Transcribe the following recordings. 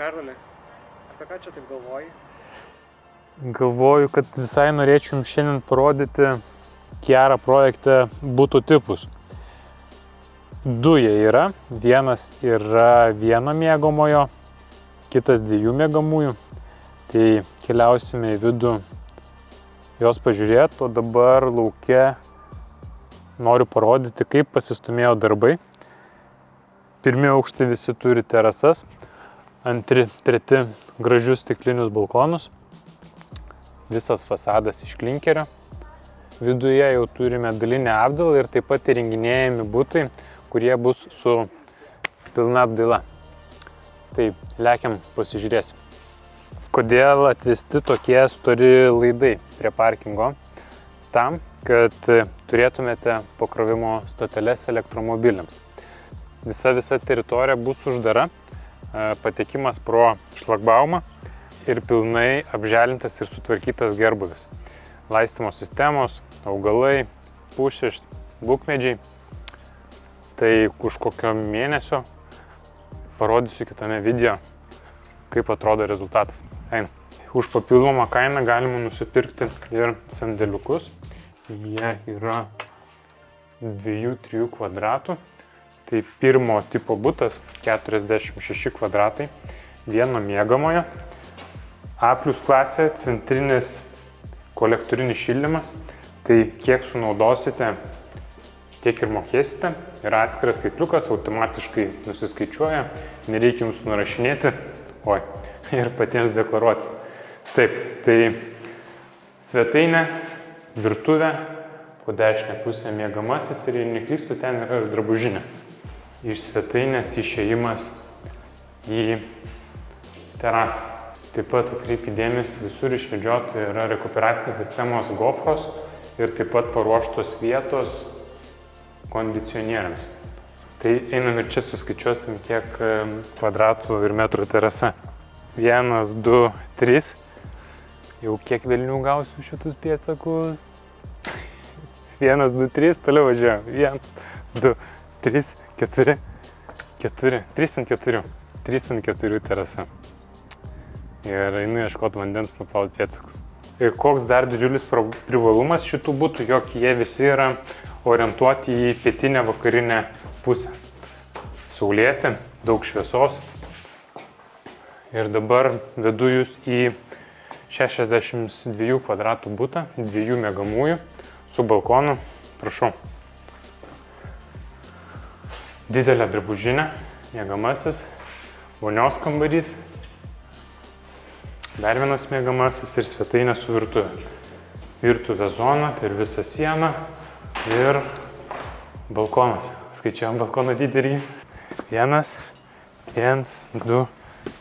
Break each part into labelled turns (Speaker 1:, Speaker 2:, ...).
Speaker 1: Karoli, apie ką čia taip galvoji?
Speaker 2: Galvoju, kad visai norėčiau jums šiandien parodyti gerą projektą butų tipus. Du jie yra. Vienas yra vieno miegamojo, kitas 2 miegamųjų. Tai keliausime į vidų jos pažiūrėti, o dabar lauke noriu parodyti, kaip pasistumėjo darbai. Pirmi aukštai visi turi terasas, antri, treti gražius stiklinius balkonus. Visas fasadas iš klinkerio. Viduje jau turime dalinę apdailą ir taip pat įrenginėjami butai, kurie bus su pilna apdaila. Tai lekiam pasižiūrėsim. Kodėl atvesti tokie stori laidai prie parkingo? Tam, kad turėtumėte pakrovimo stoteles elektromobiliams. Visa teritorija bus uždara, patekimas pro šlagbaumą ir pilnai apželintas ir sutvarkytas gerbūvis. Laistymo sistemos, augalai, pušys, bukmedžiai. Tai už kokio mėnesio parodysiu kitame video, kaip atrodo rezultatas. Eina. Už papildomą kainą galima nusipirkti ir sandėliukus. Jie yra 2-3 kvadratų. Tai pirmo tipo butas 46 kvadratai, vieno miegamojo. A+ klasė, centrinis kolektorinis šildymas. Tai kiek sunaudosite, tiek ir mokėsite. Yra atskiras skaitliukas, automatiškai nusiskaičiuoja. Nereikia jums nurašinėti, ir patiems deklaruotis. Taip, tai svetainė, virtuvė, po dešinę pusę miegamasis ir jei neklystu, ten yra ir drabužinė. Iš svetainės išėjimas į terasą. Taip pat atkreipkite dėmesį, visur išvedžioti yra rekuperacinės sistemos gofros ir taip pat paruoštos vietos kondicionieriams. Tai einam ir čia suskaičiuosim, kiek kvadratų ir metrų terasa. 1, 2, 3. Jau kiek velnių gausiu šitus pėdsakus. 1, 2, 3, toliau važiuojam. 1, 2, 3, 4, 4, 3 ant 4. 3 ant 4 terasa. Ir einu ieškoti vandens, nuplauti pėdsakus. Ir koks dar didžiulis privalumas šitų butų, jog jie visi yra orientuoti į pietinę vakarinę pusę. Saulėti, daug šviesos. Ir dabar vedu jūs į 62 kvadratų butą, 2 miegamųjų, su balkonu. Prašau. Didelė drabužinė, miegamasis, vonios kambarys, dar vienas miegamasis ir svetainė su virtuvė. Virtuvė zona per visą sieną ir balkonas. Skaičiuojam balkono dydį irgi. 1, 2,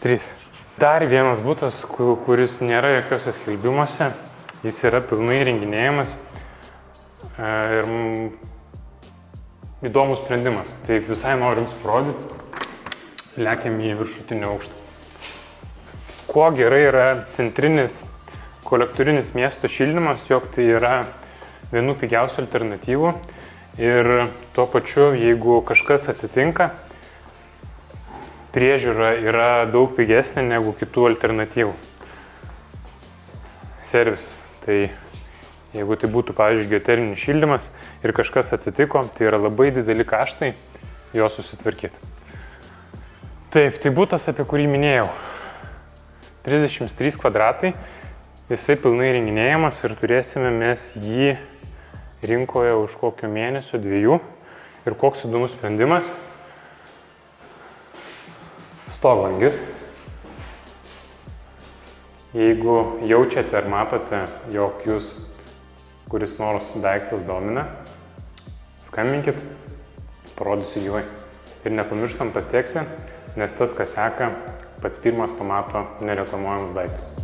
Speaker 2: 3. Dar vienas butas, kuris nėra jokiuose skelbimuose. Jis yra pilnai įrenginėjamas ir įdomus sprendimas. Tai visai noriu jums parodyti. Lekiam į viršutinį aukštą. Kuo gerai yra centrinis kolektorinis miesto šildymas, jog tai yra vienų pigiausių alternatyvų. Ir tuo pačiu, jeigu kažkas atsitinka, priežiūra yra daug pigesnė negu kitų alternatyvų. Servisas. Tai jeigu tai būtų, pavyzdžiui, geoterminis šildymas ir kažkas atsitiko, tai yra labai dideli kaštai jo susitvarkyti. Taip, tai butas, apie kurį minėjau. 33 kvadratai, jisai pilnai įrenginėjamas ir turėsime mes jį rinkoje už kokio mėnesio, 2. Ir koks įdomus sprendimas. Stoglangis. Jeigu jaučiate ar matote, jog jūs kuris nors daiktas domina, skambinkit, parodysiu gyvai. Ir nepamirštam pasiekti, nes tas, kas seka, pats pirmas pamato nereklamuojamus daiktus.